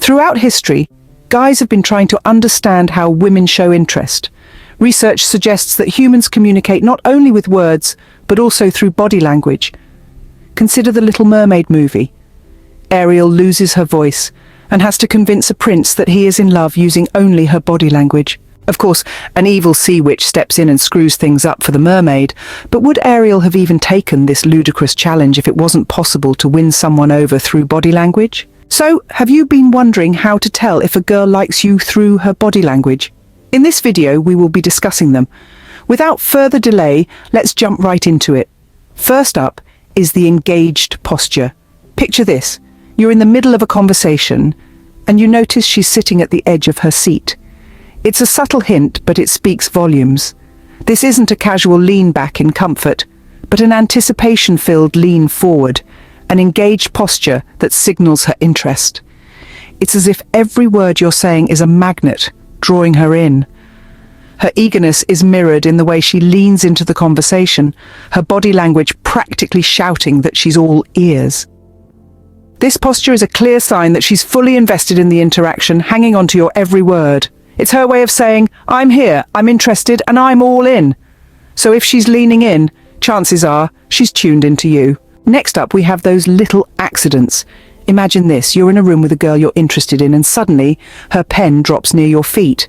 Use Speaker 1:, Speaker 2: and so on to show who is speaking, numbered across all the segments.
Speaker 1: Throughout history, guys have been trying to understand how women show interest. Research suggests that humans communicate not only with words, but also through body language. Consider the Little Mermaid movie. Ariel loses her voice and has to convince a prince that he is in love using only her body language. Of course, an evil sea witch steps in and screws things up for the mermaid, but would Ariel have even taken this ludicrous challenge if it wasn't possible to win someone over through body language? So, have you been wondering how to tell if a girl likes you through her body language? In this video, we will be discussing them. Without further delay, let's jump right into it. First up is the engaged posture. Picture this. You're in the middle of a conversation, and you notice she's sitting at the edge of her seat. It's a subtle hint, but it speaks volumes. This isn't a casual lean back in comfort, but an anticipation-filled lean forward, an engaged posture that signals her interest. It's as if every word you're saying is a magnet, drawing her in. Her eagerness is mirrored in the way she leans into the conversation, her body language practically shouting that she's all ears. This posture is a clear sign that she's fully invested in the interaction, hanging on to your every word. It's her way of saying, I'm here, I'm interested, and I'm all in. So if she's leaning in, chances are she's tuned into you. Next up, we have those little accidents. Imagine this, you're in a room with a girl you're interested in and suddenly her pen drops near your feet.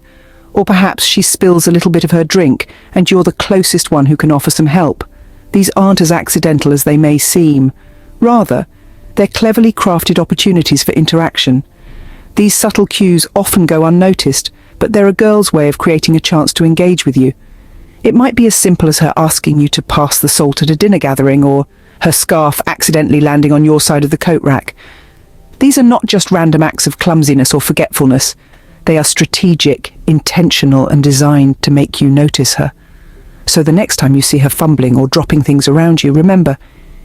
Speaker 1: Or perhaps she spills a little bit of her drink and you're the closest one who can offer some help. These aren't as accidental as they may seem. Rather, they're cleverly crafted opportunities for interaction. These subtle cues often go unnoticed, but they're a girl's way of creating a chance to engage with you. It might be as simple as her asking you to pass the salt at a dinner gathering, or her scarf accidentally landing on your side of the coat rack. These are not just random acts of clumsiness or forgetfulness. They are strategic, intentional, and designed to make you notice her. So the next time you see her fumbling or dropping things around you, remember,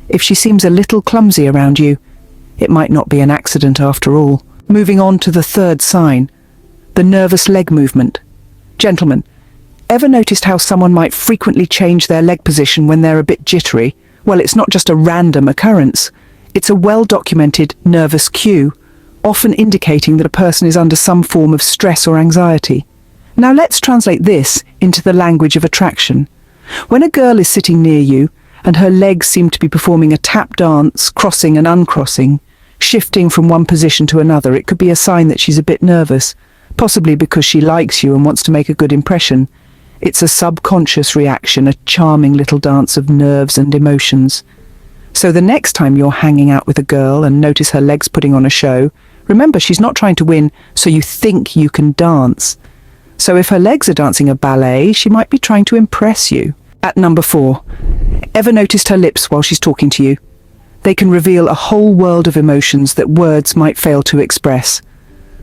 Speaker 1: if she seems a little clumsy around you, it might not be an accident after all. Moving on to the third sign, the nervous leg movement. Gentlemen, ever noticed how someone might frequently change their leg position when they're a bit jittery? Well, it's not just a random occurrence. It's a well-documented nervous cue, often indicating that a person is under some form of stress or anxiety. Now let's translate this into the language of attraction. When a girl is sitting near you, and her legs seem to be performing a tap dance, crossing and uncrossing, shifting from one position to another, it could be a sign that she's a bit nervous, possibly because she likes you and wants to make a good impression. It's a subconscious reaction, a charming little dance of nerves and emotions. So the next time you're hanging out with a girl and notice her legs putting on a show, remember she's not trying to win so you think you can dance. So if her legs are dancing a ballet, she might be trying to impress you. At number 4, ever noticed her lips while she's talking to you? They can reveal a whole world of emotions that words might fail to express.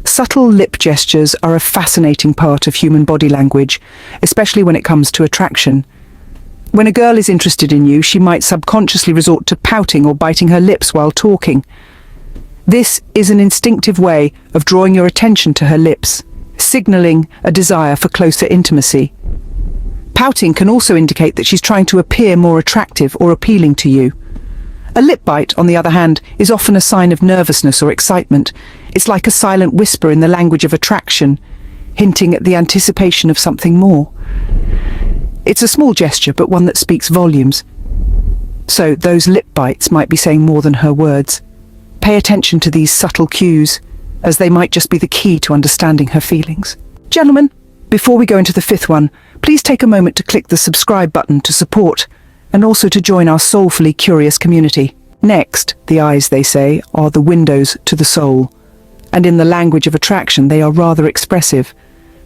Speaker 1: Subtle lip gestures are a fascinating part of human body language, especially when it comes to attraction. When a girl is interested in you, she might subconsciously resort to pouting or biting her lips while talking. This is an instinctive way of drawing your attention to her lips, signaling a desire for closer intimacy. Pouting can also indicate that she's trying to appear more attractive or appealing to you. A lip bite, on the other hand, is often a sign of nervousness or excitement. It's like a silent whisper in the language of attraction, hinting at the anticipation of something more. It's a small gesture, but one that speaks volumes. So those lip bites might be saying more than her words. Pay attention to these subtle cues, as they might just be the key to understanding her feelings. Gentlemen, before we go into the 5th one, please take a moment to click the subscribe button to support, and also to join our soulfully curious community. Next, the eyes, they say, are the windows to the soul. And in the language of attraction, they are rather expressive.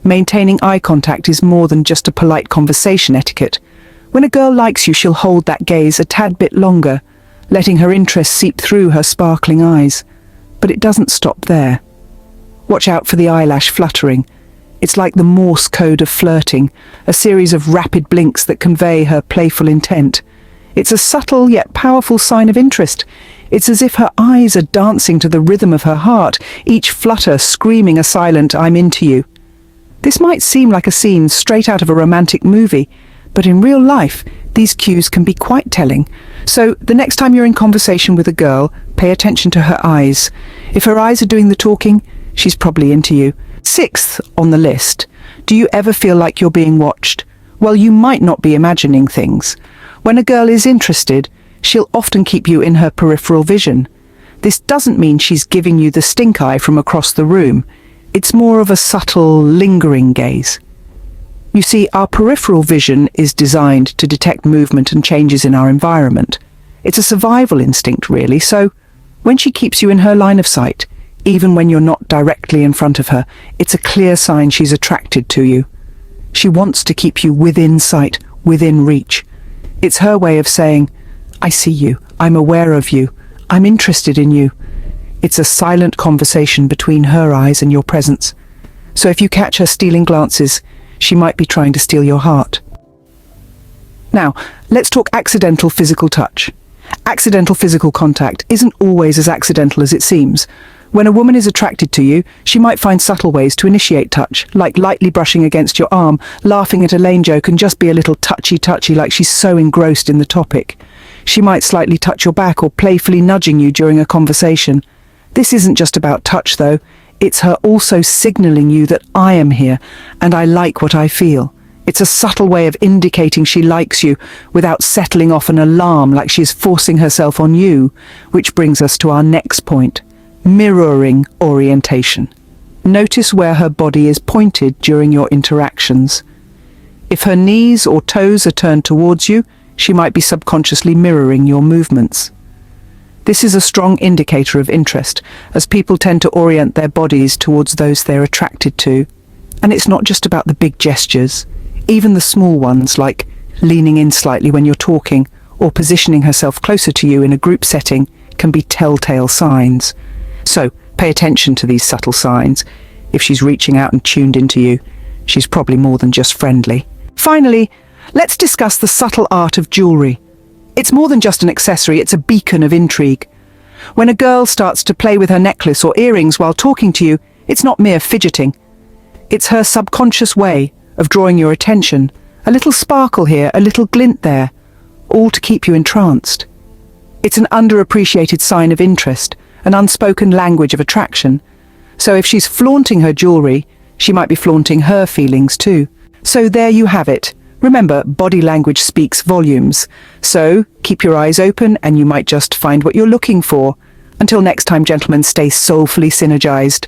Speaker 1: Maintaining eye contact is more than just a polite conversation etiquette. When a girl likes you, she'll hold that gaze a tad bit longer, letting her interest seep through her sparkling eyes. But it doesn't stop there. Watch out for the eyelash fluttering. It's like the Morse code of flirting, a series of rapid blinks that convey her playful intent. It's a subtle yet powerful sign of interest. It's as if her eyes are dancing to the rhythm of her heart, each flutter screaming a silent "I'm into you." This might seem like a scene straight out of a romantic movie, but in real life, these cues can be quite telling. So the next time you're in conversation with a girl, pay attention to her eyes. If her eyes are doing the talking, She's probably into you. Sixth on the list, do you ever feel like you're being watched? Well, you might not be imagining things. When a girl is interested, she'll often keep you in her peripheral vision. This doesn't mean she's giving you the stink eye from across the room. It's more of a subtle, lingering gaze. You see, our peripheral vision is designed to detect movement and changes in our environment. It's a survival instinct, really, so when she keeps you in her line of sight, even when you're not directly in front of her, it's a clear sign she's attracted to you. She wants to keep you within sight, within reach. It's her way of saying, I see you, I'm aware of you, I'm interested in you. It's a silent conversation between her eyes and your presence. So if you catch her stealing glances, she might be trying to steal your heart. Now, let's talk accidental physical touch. Accidental physical contact isn't always as accidental as it seems. When a woman is attracted to you, she might find subtle ways to initiate touch, like lightly brushing against your arm, laughing at a lame joke, and just be a little touchy-touchy like she's so engrossed in the topic. She might slightly touch your back or playfully nudging you during a conversation. This isn't just about touch, though. It's her also signaling you that I am here, and I like what I feel. It's a subtle way of indicating she likes you, without settling off an alarm like she's forcing herself on you, which brings us to our next point. Mirroring orientation. Notice where her body is pointed during your interactions. If her knees or toes are turned towards you, she might be subconsciously mirroring your movements. This is a strong indicator of interest, as people tend to orient their bodies towards those they're attracted to. And it's not just about the big gestures. Even the small ones, like leaning in slightly when you're talking, or positioning herself closer to you in a group setting, can be telltale signs. So, pay attention to these subtle signs. If she's reaching out and tuned into you, she's probably more than just friendly. Finally, let's discuss the subtle art of jewelry. It's more than just an accessory, it's a beacon of intrigue. When a girl starts to play with her necklace or earrings while talking to you, it's not mere fidgeting. It's her subconscious way of drawing your attention. A little sparkle here, a little glint there, all to keep you entranced. It's an underappreciated sign of interest, an unspoken language of attraction. So if she's flaunting her jewelry, she might be flaunting her feelings too. So there you have it. Remember, body language speaks volumes. So keep your eyes open and you might just find what you're looking for. Until next time, gentlemen, stay soulfully synergized.